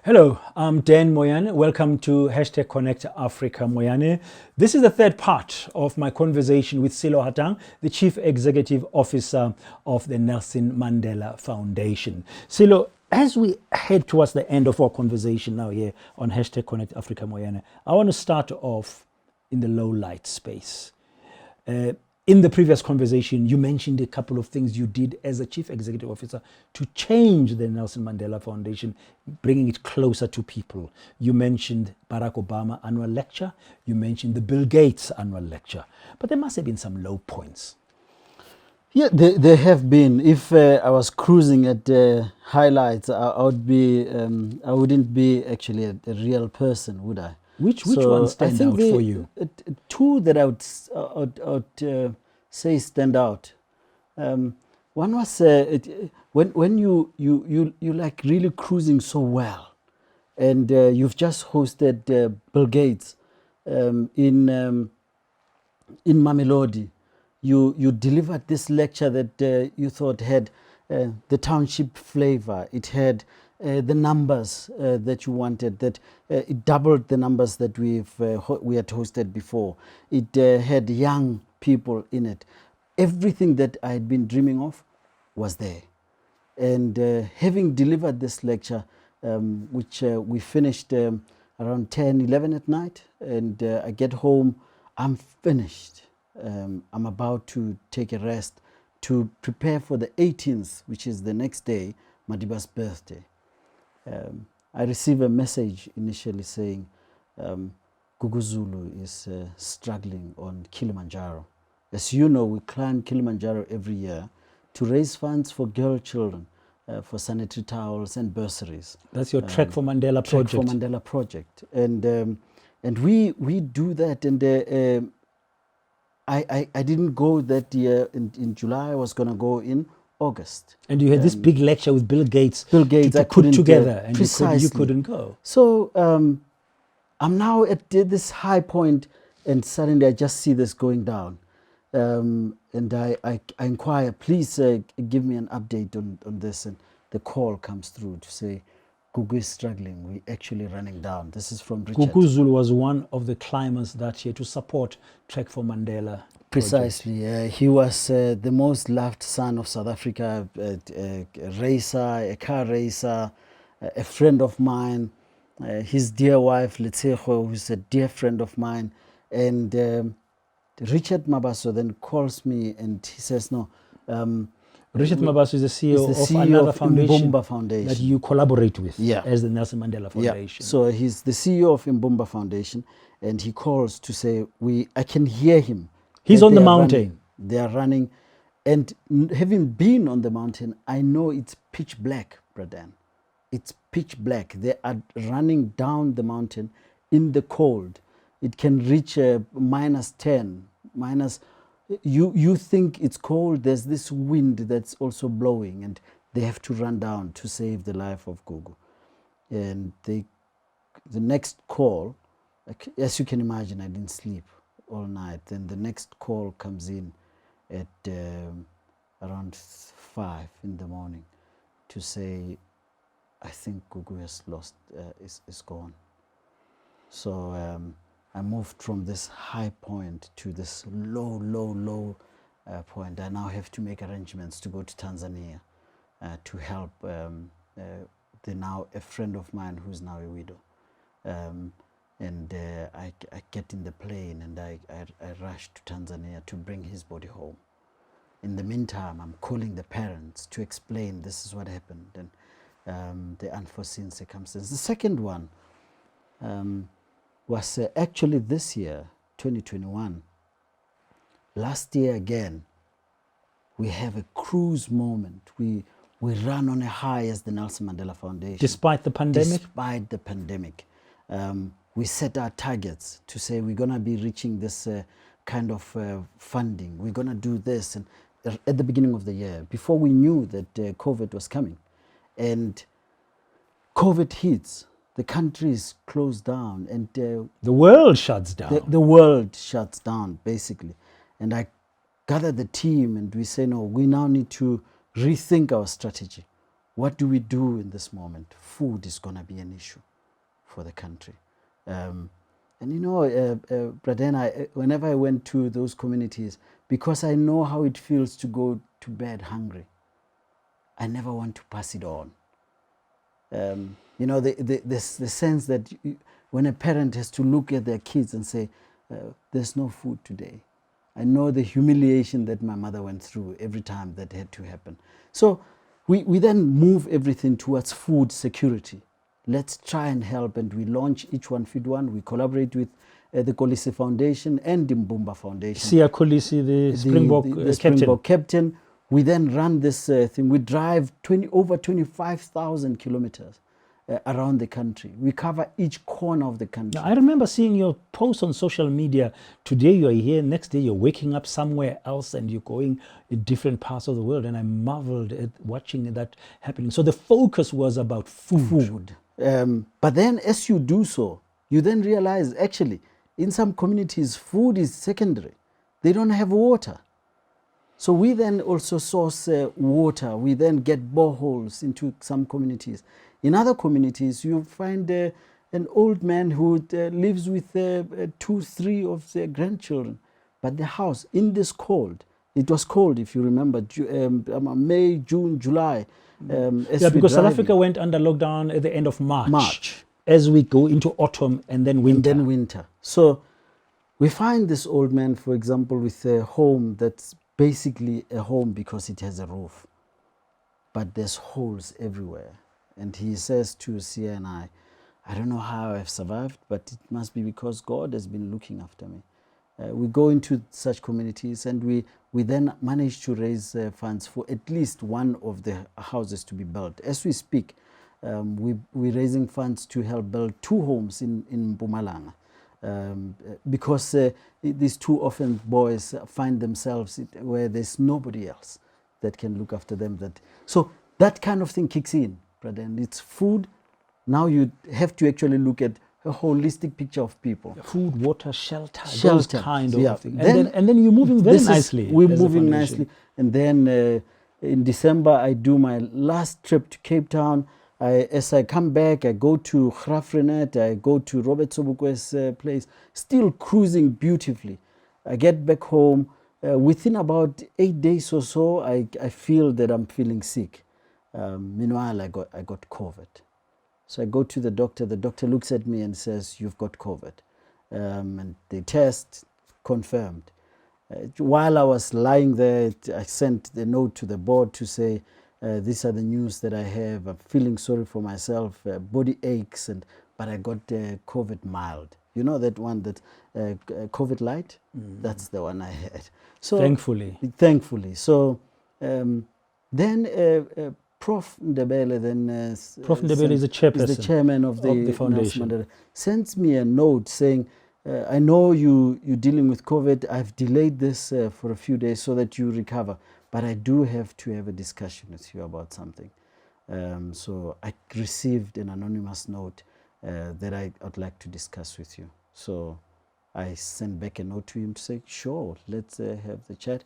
Hello, I'm Dan Moyane. Welcome to #Connect Africa Moyane. This is the third part of my conversation with Sello Hatang, the Chief Executive Officer of the Nelson Mandela Foundation. Sello, as we head towards the end of our conversation now here on #Connect Africa Moyane, I want to start off in the low light space. In the previous conversation, you mentioned a couple of things you did as a Chief Executive Officer to change the Nelson Mandela Foundation, bringing it closer to people. You mentioned Barack Obama annual lecture. You mentioned the Bill Gates annual lecture. But there must have been some low points. Yeah, there have been. If I was cruising at highlights, I wouldn't be actually a real person, would I? Which ones stand out for you? Two that I would say stand out. One was when you like really cruising so well, and you've just hosted Bill Gates in Mamelodi. You delivered this lecture that you thought had the township flavor. It had the numbers that you wanted. That it doubled the numbers that we had hosted before. It had young people in it. Everything that I had been dreaming of was there. And having delivered this lecture, which we finished around 10, 11 at night, and I get home, I'm finished. I'm about to take a rest to prepare for the 18th, which is the next day, Madiba's birthday. I received a message initially saying Gugu Zulu is struggling on Kilimanjaro. As you know, we climb Kilimanjaro every year to raise funds for girl children, for sanitary towels and bursaries. That's your Trek for Mandela project. Trek for Mandela project. And we do that, and I didn't go that year in July. I was going to go in August. And you had this big lecture with Bill Gates. Bill Gates, to put together, and precisely. You couldn't go. So I'm now at this high point, and suddenly I just see this going down. And I inquire, please give me an update on this. And the call comes through to say, Gugu is struggling. We're actually running down. This is from Richard. Gugu Zulu was one of the climbers that year to support Trek for Mandela. Precisely. He was the most loved son of South Africa, a racer, a car racer, a friend of mine. His dear wife, Letseho, who's a dear friend of mine. And Richard Mabaso then calls me and he says, no. Richard Mabaso is the CEO of another foundation that you collaborate with as the Nelson Mandela Foundation. Yeah. So he's the CEO of Mbumba Foundation, and he calls to say, I can hear him. He's on the mountain. They are running. And having been on the mountain, I know it's pitch black, Bradan. It's pitch black. They are running down the mountain in the cold. It can reach -10, minus. You think it's cold, there's this wind that's also blowing, and they have to run down to save the life of Gugu. And the next call, as you can imagine, I didn't sleep all night. Then the next call comes in at around 5 in the morning to say, I think Gugu has lost, is gone. So I moved from this high point to this low point. I now have to make arrangements to go to Tanzania to help now a friend of mine who's now a widow. And I get in the plane and I rush to Tanzania to bring his body home. In the meantime, I'm calling the parents to explain this is what happened and the unforeseen circumstances. The second one was actually this year, 2021. Last year again, we have a cruise moment. We run on a high as the Nelson Mandela Foundation. Despite the pandemic? Despite the pandemic. We set our targets to say we're going to be reaching this kind of funding. We're going to do this. And at the beginning of the year, before we knew that COVID was coming. And COVID hits. The country is closed down, and the world shuts down. The world shuts down, basically. And I gather the team, and we say, no, we now need to rethink our strategy. what do we do in this moment? Food is going to be an issue for the country. And you know, Braden, whenever I went to those communities, because I know how it feels to go to bed hungry, I never want to pass it on. You know, the sense that when a parent has to look at their kids and say, there's no food today. I know the humiliation that my mother went through every time that had to happen. So we then move everything towards food security. Let's try and help, and we launch Each One Feed One. We collaborate with the Kolisi Foundation and the Mbumba Foundation. Sia Kolisi, the Springbok the Springbok captain. We then run this thing. We drive over 25,000 kilometers around the country. We cover each corner of the country. Now, I remember seeing your posts on social media. Today you are here, next day you're waking up somewhere else and you're going in different parts of the world. And I marveled at watching that happening. So the focus was about food. But then as you do so, you then realize actually in some communities food is secondary. They don't have water. So we then also source water. We then get boreholes into some communities. In other communities, you find an old man who lives with 2, 3 of their grandchildren. But the house, in this cold, it was cold, if you remember, May, June, July. Because South Africa went under lockdown at the end of March. As we go into autumn and then winter. So we find this old man, for example, with a home that's basically a home because it has a roof. But there's holes everywhere. And he says to Sia and I don't know how I've survived, but it must be because God has been looking after me. We go into such communities and we then manage to raise funds for at least one of the houses to be built. As we speak, we're raising funds to help build 2 homes in Mpumalanga. Because these 2 orphan boys find themselves where there's nobody else that can look after them. So that kind of thing kicks in. And it's food. Now you have to actually look at a holistic picture of people. Food, water, shelter. Those kind of things. And then you're moving very nicely. We're moving nicely. And then in December, I do my last trip to Cape Town. As I come back, I go to Grafrenet, I go to Robert Sobukwe's place, still cruising beautifully. I get back home. Within about 8 days or so, I feel that I'm feeling sick. Meanwhile, I got COVID. So I go to the doctor looks at me and says, you've got COVID. And the test confirmed. While I was lying there, I sent the note to the board to say, these are the news that I have. I'm feeling sorry for myself, body aches, but I got COVID mild. You know that one, that COVID light? That's the one I had. So Thankfully. So then Prof. Ndebele then... Prof. Ndebele is the chairperson. Is the chairman of the foundation. Sends me a note saying, I know you're dealing with COVID. I've delayed this for a few days so that you recover. But I do have to have a discussion with you about something. So I received an anonymous note that I'd like to discuss with you. So I sent back a note to him to say, sure, let's have the chat.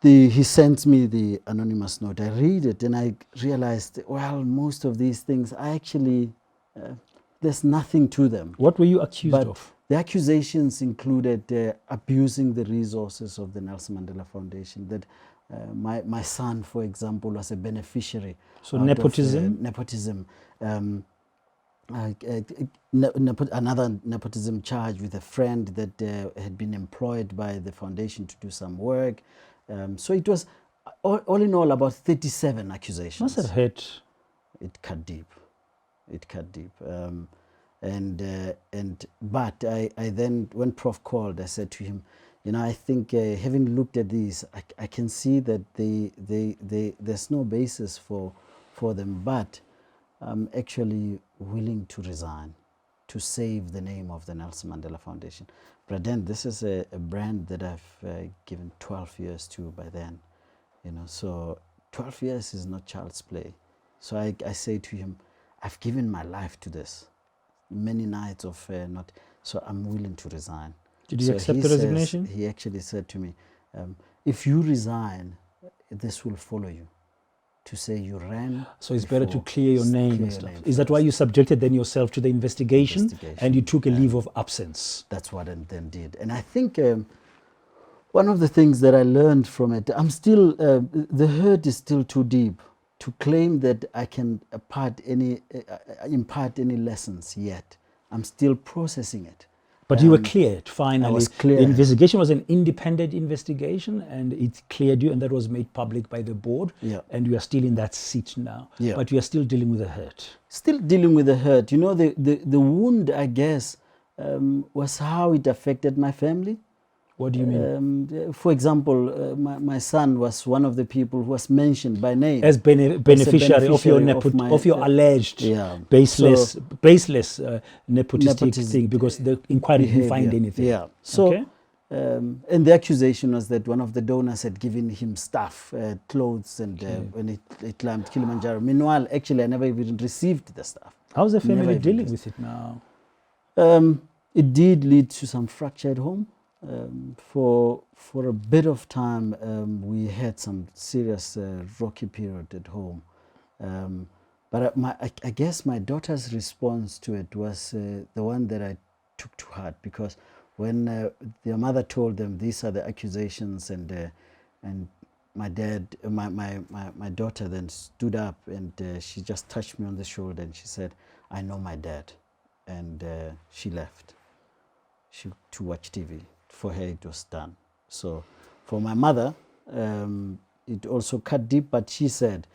He sends me the anonymous note. I read it and I realized, well, most of these things, I actually, there's nothing to them. What were you accused of? The accusations included abusing the resources of the Nelson Mandela Foundation, that my son, for example, was a beneficiary. So nepotism? Nepotism. Another nepotism charge with a friend that had been employed by the foundation to do some work. So it was, all in all, about 37 accusations. Must have hurt. It cut deep. But I then, when Prof called, I said to him, I think having looked at these, I can see that there's no basis for them, but I'm actually willing to resign to save the name of the Nelson Mandela Foundation. But then this is a brand that I've given 12 years to by then, so 12 years is not child's play. So I say to him, I've given my life to this. Many nights of not, so I'm willing to resign. Did you accept the resignation? He actually said to me, if you resign, this will follow you to say you ran. So it's better to before, clear your name clear and your stuff. name Is that why first. you subjected then yourself to the investigation and you took a leave of absence? That's what I then did. And I think one of the things that I learned from it, I'm still, the hurt is still too deep to claim that I can impart any lessons yet. I'm still processing it. But you were cleared finally. I was cleared. The investigation was an independent investigation and it cleared you, and that was made public by the board. Yeah. And you are still in that seat now. Yeah. But you are still dealing with the hurt. Still dealing with the hurt. You know, the wound, I guess, was how it affected my family. What do you mean? For example, my son was one of the people who was mentioned by name As beneficiary of your, my, of your alleged baseless nepotistic thing, because the inquiry didn't find anything. Yeah. So, okay? And the accusation was that one of the donors had given him stuff, clothes, and when he climbed Kilimanjaro. Meanwhile, actually, I never even received the stuff. How's the family dealing with it now? It did lead to some fracture at home. For a bit of time, we had some serious rocky period at home. But I guess my daughter's response to it was the one that I took to heart, because when their mother told them these are the accusations, and my daughter then stood up and she just touched me on the shoulder and she said, "I know my dad," and she left to watch TV. For her, it was done. So for my mother, it also cut deep, but she said,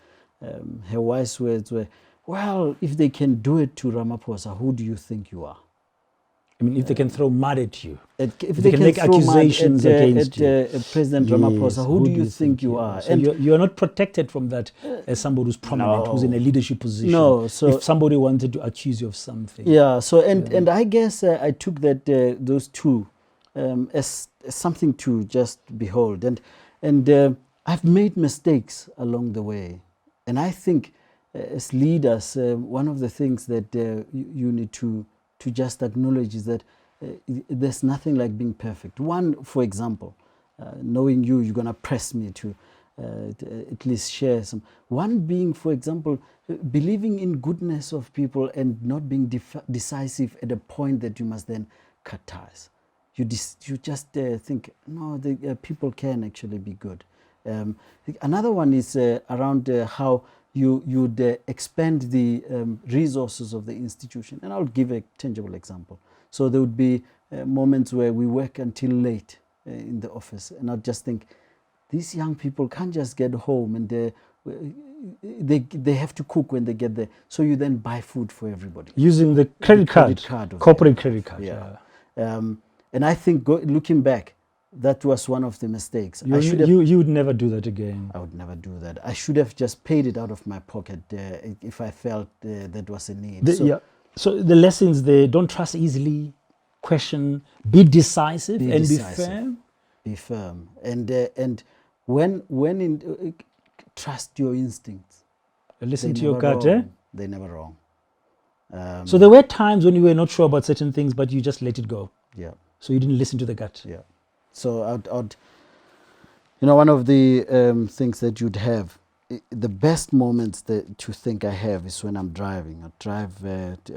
her wise words were, "Well, if they can do it to Ramaphosa, who do you think you are?" I mean, if they can throw mud at you, if they can make accusations against you. President Ramaphosa, who do you think you are? So you're not protected from that as somebody who's prominent, who's in a leadership position. No, so if somebody wanted to accuse you of something. Yeah, so and I guess I took that those two as something to just behold, and I've made mistakes along the way, and I think as leaders, one of the things that you need to just acknowledge is that there's nothing like being perfect. One, for example, knowing you're gonna press me to at least share some. One being, for example, believing in goodness of people and not being decisive at a point that you must then cut ties. You just think, no, the people can actually be good. Another one is around how you'd expand the resources of the institution. And I'll give a tangible example. So there would be moments where we work until late in the office, and I'd just think, these young people can't just get home and they have to cook when they get there. So you then buy food for everybody. Using the credit card corporate credit card. Yeah. And I think looking back, that was one of the mistakes. You would never do that again. I would never do that. I should have just paid it out of my pocket if I felt that was a need. So the lessons there: don't trust easily, question, be decisive, and be firm. Be firm, and when trust your instincts. Listen to your gut. They're never wrong. So there were times when you were not sure about certain things, but you just let it go. Yeah. So you didn't listen to the gut. Yeah. So I'd one of the things that you'd have, the best moments to think I have is when I'm driving. I drive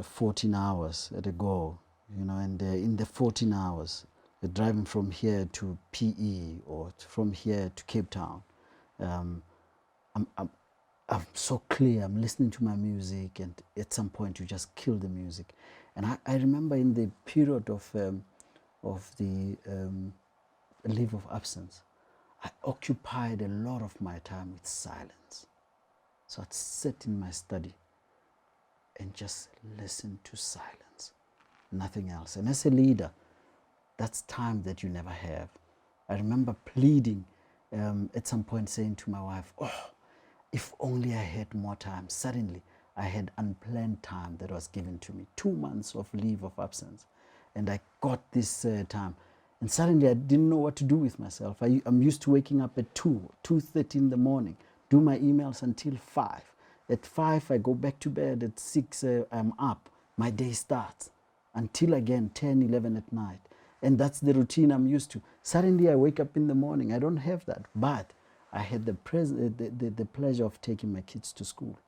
14 hours at a go, and in the 14 hours, driving from here to PE or from here to Cape Town, I'm so clear. I'm listening to my music, and at some point you just kill the music. And I remember in the period of the leave of absence, I occupied a lot of my time with silence. So I'd sit in my study and just listen to silence, nothing else. And as a leader, that's time that you never have. I remember pleading at some point, saying to my wife, "Oh, if only I had more time." Suddenly, I had unplanned time that was given to me, 2 months of leave of absence. And I got this time. And suddenly I didn't know what to do with myself. I'm used to waking up at 2:30 in the morning, do my emails until 5. At 5, I go back to bed. At 6, I'm up. My day starts until again 10, 11 at night. And that's the routine I'm used to. Suddenly I wake up in the morning. I don't have that. But I had the pleasure of taking my kids to school.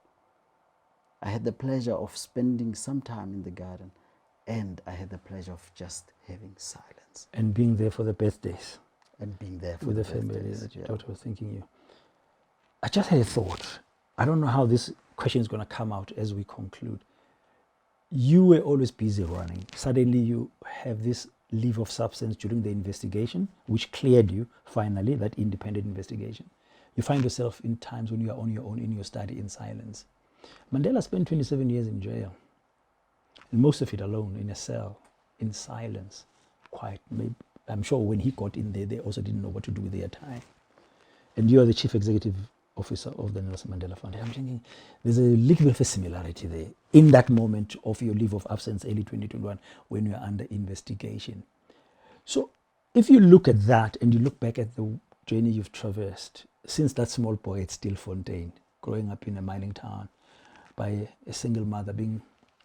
I had the pleasure of spending some time in the garden, and I had the pleasure of just having silence. And being there for the birthdays. And being there for with the the family birthdays, that your yeah. daughter was thinking you. I just had a thought. I don't know how this question is going to come out as we conclude. You were always busy running. Suddenly you have this leave of substance during the investigation, which cleared you finally, that independent investigation. You find yourself in times when you are on your own in your study in silence. Mandela spent 27 years in jail, and most of it alone in a cell, in silence, quiet. Maybe, I'm sure when he got in there, they also didn't know what to do with their time. And you are the chief executive officer of the Nelson Mandela Foundation. I'm thinking there's a little bit of a similarity there in that moment of your leave of absence, early 2021, when you're under investigation. So if you look at that and you look back at the journey you've traversed since that small boy at Stilfontein, growing up in a mining town by a single mother, being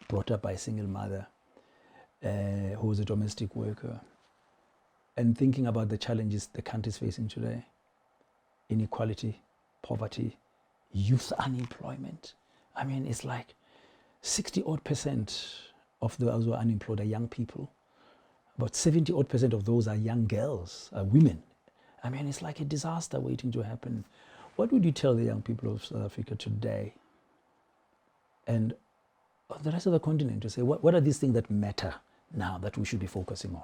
brought up by a single mother who was a domestic worker, and thinking about the challenges the country is facing today: inequality, poverty, youth unemployment. I mean, it's like 60% of those who are unemployed are young people. About 70% of those are young girls, are women. I mean, it's like a disaster waiting to happen. What would you tell the young people of South Africa today and the rest of the continent to say, what are these things that matter now that we should be focusing on?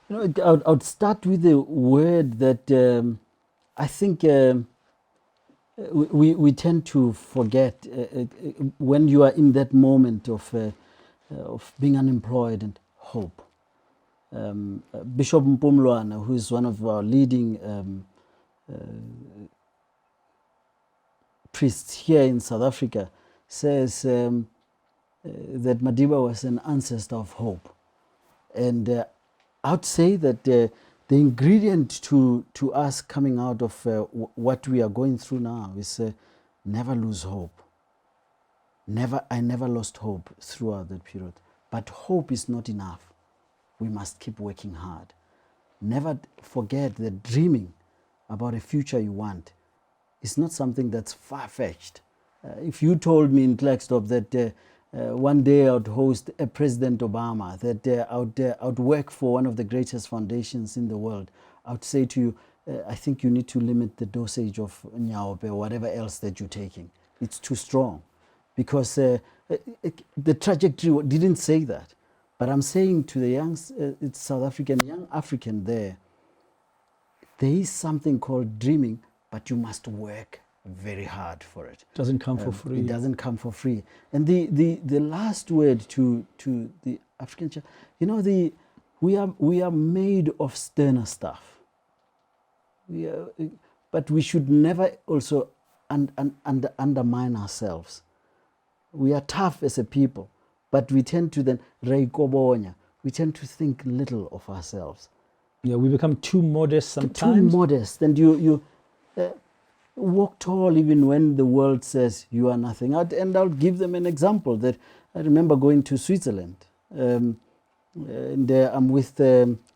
You know, I would start with a word that I think we tend to forget when you are in that moment of being unemployed, and hope. Bishop Mpumlwana, who is one of our leading priests here in South Africa, says that Madiba was an ancestor of hope. And I would say that the ingredient to us coming out of what we are going through now is never lose hope. I never lost hope throughout that period. But hope is not enough. We must keep working hard. Never forget that dreaming about a future you want is not something that's far-fetched. If you told me in Klerksdorp that one day I would host a President Obama, that I would work for one of the greatest foundations in the world, I would say to you, I think you need to limit the dosage of Nyaope or whatever else that you're taking. It's too strong. Because the trajectory didn't say that. But I'm saying to the young young African there is something called dreaming, but you must work very hard for it. It doesn't come for free. It doesn't come for free. And the last word to the African child, you know, we are made of sterner stuff. But we should never also undermine ourselves. We are tough as a people, but we tend to then we tend to think little of ourselves. Yeah, we become too modest sometimes. Too modest, and you walk tall even when the world says you are nothing. And I'll give them an example that I remember going to Switzerland. And I'm with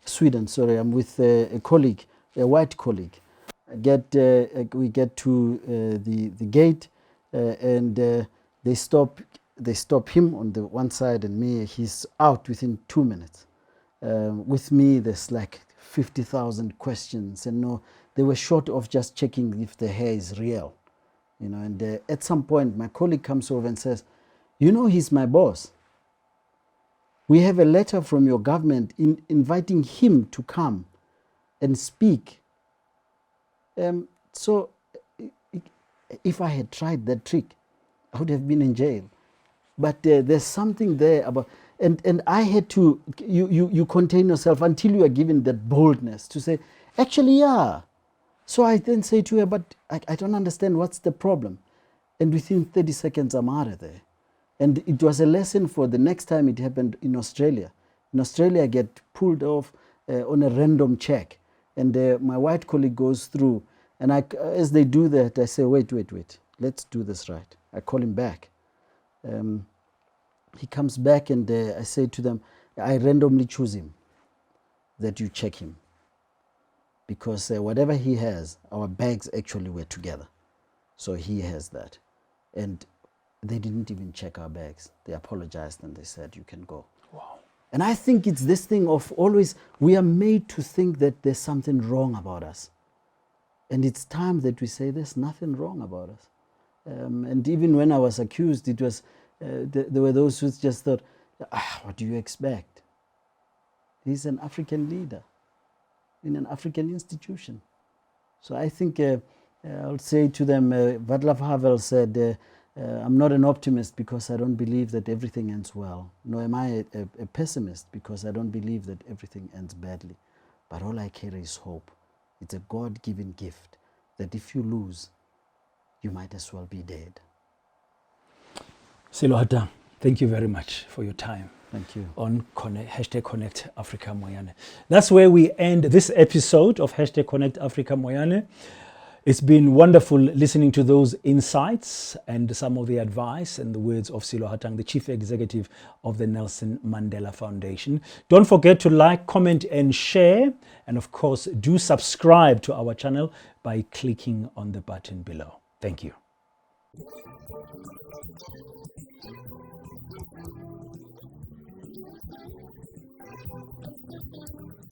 Sweden. Sorry, I'm with a colleague, a white colleague. We get to the gate, and they stop him on the one side, and me. He's out within 2 minutes. With me, there's like 50,000 questions, and no, they were short of just checking if the hair is real, you know. And at some point, my colleague comes over and says, "You know, he's my boss. We have a letter from your government inviting him to come and speak." So, if I had tried that trick, I would have been in jail. But there's something there about, and I had to, you contain yourself until you are given that boldness to say, actually, yeah. So I then say to her, but I don't understand, what's the problem? And within 30 seconds, I'm out of there. And it was a lesson for the next time it happened in Australia. In Australia, I get pulled off on a random check. And my white colleague goes through. And as they do that, I say, wait, let's do this right. I call him back. He comes back, and I say to them, I randomly choose him, that you check him. because whatever he has, our bags actually were together. So he has that. And they didn't even check our bags. They apologized and they said, you can go. Wow. And I think it's this thing of always, we are made to think that there's something wrong about us. And it's time that we say there's nothing wrong about us. And even when I was accused, it was there were those who just thought, what do you expect? He's an African leader in an African institution. So I think I'll say to them, Václav Havel said, I'm not an optimist because I don't believe that everything ends well. Nor am I a pessimist because I don't believe that everything ends badly. But all I carry is hope. It's a God-given gift that if you lose, you might as well be dead. Sello Hatang, thank you very much for your time. Thank you. On #Connect Africa Moyane. That's where we end this episode of #Connect Africa Moyane. It's been wonderful listening to those insights and some of the advice and the words of Sello Hatang, the Chief Executive of the Nelson Mandela Foundation. Don't forget to like, comment and share. And of course, do subscribe to our channel by clicking on the button below. Thank you.